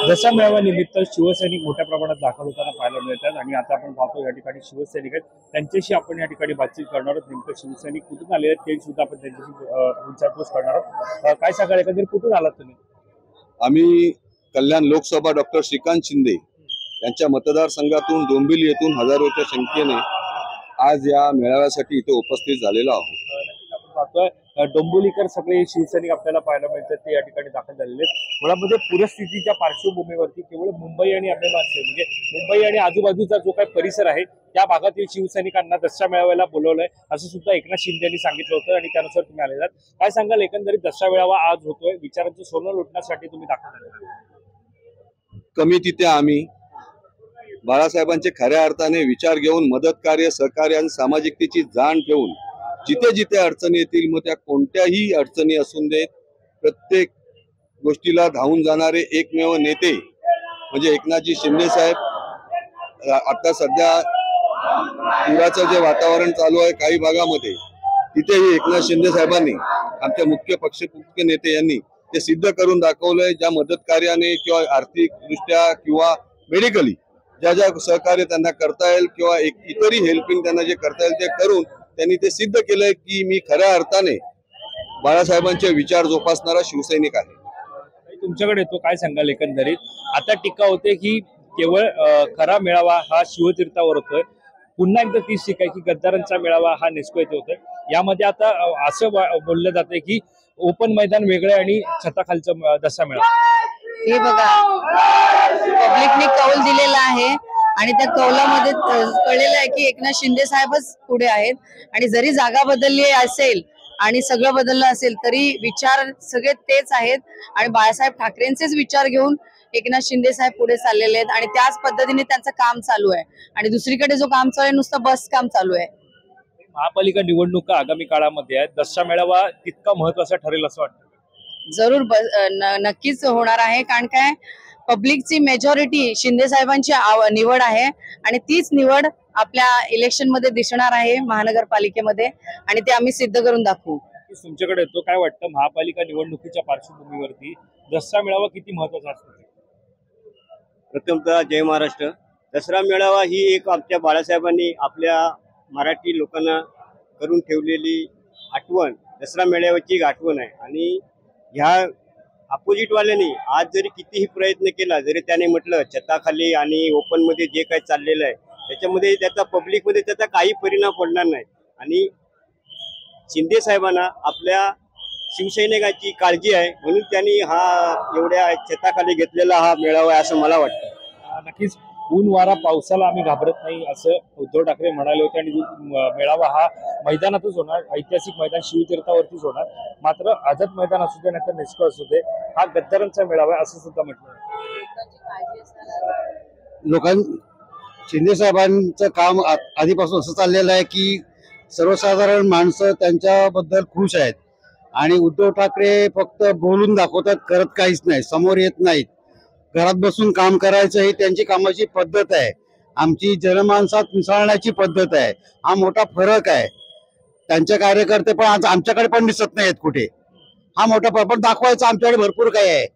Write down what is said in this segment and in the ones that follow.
दसरा मेळावा निमित्त शिवसैनिक मोठ्या प्रमाणात दाखल होताना पाहायला मिळतात आणि आता आपण पाहतो या ठिकाणी शिवसैनिक आहेत, त्यांच्याशी आपण या ठिकाणी बातचीत करणार आहोत। नेमकं शिवसैनिक कुठून आले आहेत ते सुद्धा आपण त्यांच्याशी विचारपूस करणार आहोत। काय सांगाल, एकंदरीत कुठून आलात तुम्ही? आम्ही कल्याण लोकसभा डॉक्टर श्रीकांत शिंदे यांच्या मतदारसंघातून डोंबिवली येथून हजारोच्या संख्येने आज या मेळाव्यासाठी इथे उपस्थित झालेलो आहोत। आपण पाहतोय डोंबिवलीकर सगळे शिवसैनिक आपल्याला पाहायला मिळतात, ते या ठिकाणी दाखल झालेले आहेत। मुळामध्ये पूरस्थितीच्या पार्श्वभूमीवरती केवळ मुंबई आणि अंबेमासे म्हणजे मुंबई आणि आजूबाजूचा जो काही परिसर आहे त्या भागातील शिवसैनिकांना दसरा मेळाव्याला बोलवलंय असं सुद्धा एकनाथ शिंदे यांनी सांगितलं होतं आणि त्यानुसार तुम्ही आलेला आहात। काय सांगाल, एकंदरीत दसरा मेळावा आज होतोय, विचारांचं सोनं लुटण्यासाठी तुम्ही दाखल झालेला? कमी तिथे आम्ही बाळासाहेबांचे खऱ्या अर्थाने विचार घेऊन मदत कार्य, सहकार्य आणि सामाजिकतेची जाण ठेवून जिथे जिथे अडचणी येतील, मग त्या कोणत्याही अडचणी असून देत, प्रत्येक गोष्टीला धावून जाणारे एकमेव नेते म्हणजे एकनाथजी शिंदे साहेब। आता सध्या पुराचं जे वातावरण चालू आहे काही भागामध्ये, तिथेही एकनाथ शिंदे साहेबांनी, आमच्या मुख्य नेते यांनी ते सिद्ध करून दाखवलंय। ज्या मदत कार्याने किंवा आर्थिक दृष्ट्या किंवा मेडिकली ज्या ज्या सहकार्य त्यांना करता येईल किंवा इतरही हेल्पिंग त्यांना जे करता येईल ते करून त्यांनी ते सिद्ध केलंय की मी खऱ्या अर्थाने बाळासाहेबांचे विचार जोपासणारा शिवसैनिक आहे। तुमच्याकडे येतो, काय सांगाल एकंदरीत? आता टीका होते की केवळ खरा मेळावा हा शिवतीर्थावर होतोय, पुन्हा एकदा तीच टीका आहे की गद्दारांचा मेळावा हा नेस्को येथे होतोय। यामध्ये आता असं बोललं जातंय की ओपन मैदान वेगळं आणि छताखालचं दसरा मेळावा। हे बघा, पब्लिकने कौल दिलेला आहे आणि त्या कौलामध्ये कळलेलं आहे की एकनाथ शिंदे साहेबच पुढे आहेत आणि जरी जागा बदलली असेल आणि सगळं बदललं असेल तरी विचार सगळे तेच आहेत आणि बाळासाहेब ठाकरेंचेच विचार घेऊन एकनाथ शिंदे साहेब पुढे चाललेले आहेत आणि त्याच पद्धतीने त्यांचं काम चालू आहे आणि दुसरीकडे जो काम चालू आहे नुसतं बस काम चालू आहे। महापालिका निवडणुका आगामी काळामध्ये आहेत, दसरा मेळावा तितका महत्वाचा ठरेल असं वाटतं? जरूर नक्कीच होणार आहे, कारण काय पब्लिकची मेजॉरिटी शिंदे साहेबांची निवड आहे आणि तीच निवड आपल्या इलेक्शन मध्ये दिसणार आहे महानगरपालिकेमध्ये आणि ते आम्ही सिद्ध करून दाखवू। तुमच्याकडे येतो, काय वाटतं महापालिका निवडणुकीच्या पार्श्वभूमीवरती दसरा मेळावा किती महत्वाचा असतो? प्रथमतः जय महाराष्ट्र। दसरा मेळावा ही एक आमच्या बाळासाहेबांनी आपल्या मराठी लोकांना करून ठेवलेली आठवण, दसरा मेळाव्याची आठवण आहे आणि ह्या अपोजिट वाल्यांनी आज जरी कितीही प्रयत्न केला, जरी त्याने म्हटलं छताखाली आणि ओपन मध्ये जे काही चाललेलं आहे त्याच्यामध्ये त्याचा पब्लिक मध्ये त्याचा काही परिणाम पडणार नाही आणि शिंदे साहेबांना आपल्या शिवसैनिकांची काळजी आहे म्हणून त्यांनी हा एवढ्या छताखाली घेतलेला हा मेळावा आहे असं मला वाटतं। नक्कीच ऊन वारा पावसाला आम्ही घाबरत नाही असं उद्धव ठाकरे म्हणाले होते आणि मेळावा हा मैदानातच होणार, ऐतिहासिक मैदान शिवतीर्थावरतीच होणार। मात्र आझाद मैदान असू दे नाहीतर नेस्को असू दे, हा गद्दारांचा मेळावा आहे असं सुद्धा म्हटलं। शिंदे साहेबांचं काम आधीपासून असं चाललेलं आहे की सर्वसाधारण माणसं त्यांच्याबद्दल खुश आहेत आणि उद्धव ठाकरे फक्त बोलून दाखवतात, करत काहीच नाही, समोर येत नाहीत। घरात बसून काम करायचं ही त्यांची कामाची पद्धत आहे, आमची जनमानसात मिसळण्याची पद्धत आहे, हा मोठा फरक आहे। त्यांचे कार्यकर्ते पण आज आमच्याकडे पण दिसत नाहीत कुठे, हा मोठा फरक, पण दाखवायचं आमच्याकडे भरपूर काही आहे।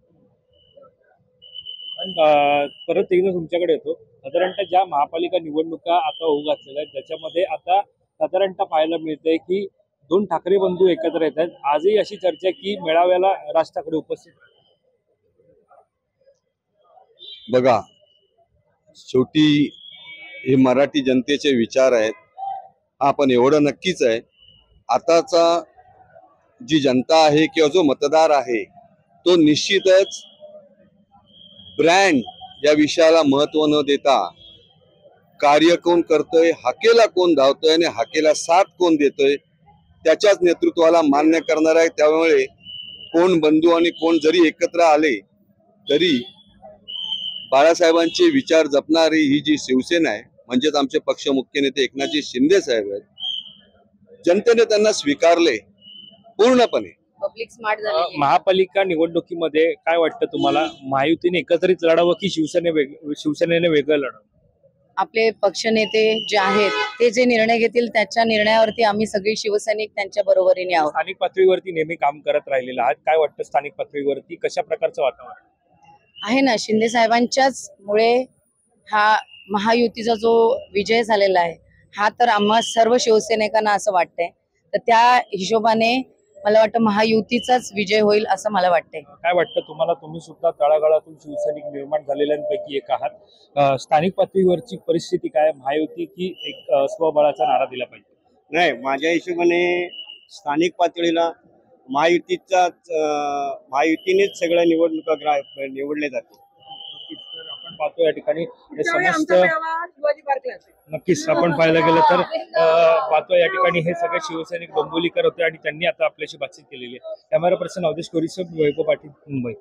परत एकदा तुमच्याकडे येतो, साधारणतः ज्या महापालिका निवडणुका आता होऊ घातलेल्या आहेत त्याच्यामध्ये आता साधारणतः पाहायला मिळतंय की दोन ठाकरे बंधू एकत्र येत आहेत। आजही अशी चर्चा की मेळाव्याला राज ठाकरे उपस्थित। बघा, शेवटी हे मराठी जनतेचे विचार आहेत, हा पण एवढं नक्कीच आहे आताचा जी जनता आहे किंवा जो मतदार आहे तो निश्चितच ब्रँड या विषयाला महत्व न देता कार्य कोण करतोय, हाकेला कोण धावतोय आणि हाकेला साथ कोण देतोय त्याच्याच नेतृत्वाला मान्य करणार आहे। त्यामुळे कोण बंधू आणि कोण जरी एकत्र आले तरी बाळासाहेबांचे विचार जपणारी ही जी शिवसेना आहे म्हणजेच आमचे पक्ष मुख्य नेते एकनाथजी शिंदे साहेब आहेत, जनतेने त्यांना स्वीकारले पूर्णपणे। पब्लिक स्मार्ट झाली। महापालिका निवडणुकीमध्ये काय वाटतं तुम्हाला, महायुतीने एकत्रित लढावं की शिवसेनेने वेगळं लढावं? आपले पक्षनेते जे आहेत ते जे निर्णय घेतील त्याच्या निर्णयावरती आम्ही सगळे शिवसैनिक त्यांच्या बरोबरीने आहोत। स्थानिक पातळीवरती नेहमी काम करत राहिलेला आहात, काय वाटतं स्थानिक पातळीवरती कशा प्रकारचं वातावरण? आहे ना, शिंदे साहेबांच्याच मुळे हा महायुतीचा जो विजय झालेला आहे हा तर आम्हा सर्व शिवसैनिकांना असं वाटतंय. तर त्या हिशोबाने मला वाटतं महायुतीचाच विजय होईल असं मला वाटतंय. काय वाटतं तुम्हाला? तुम्ही सुद्धा तळागाळातून शिवसैनिक निर्माण झालेल्यांपैकी एक आहात. स्थानिक पातळीवरची परिस्थिती काय? महायुती की एक स्वबळाचा नारा दिला पाहिजे? नाही, माझ्या हिशोबाने स्थानिक पातळीला महायुतीनेच सगळ्या निवडणुका निवडले जाते. तर आपण पाहतो या ठिकाणी हे समस्त नक्कीच आपण पाहायला गेलं तर पाहतो या ठिकाणी हे सगळे शिवसैनिक डोंबिवलीकर होते आणि त्यांनी आता आपल्याशी बातचीत केलेली आहे. कॅमेरा पर्सन अवधेश कोरीसह वैभव पाटील, मुंबई.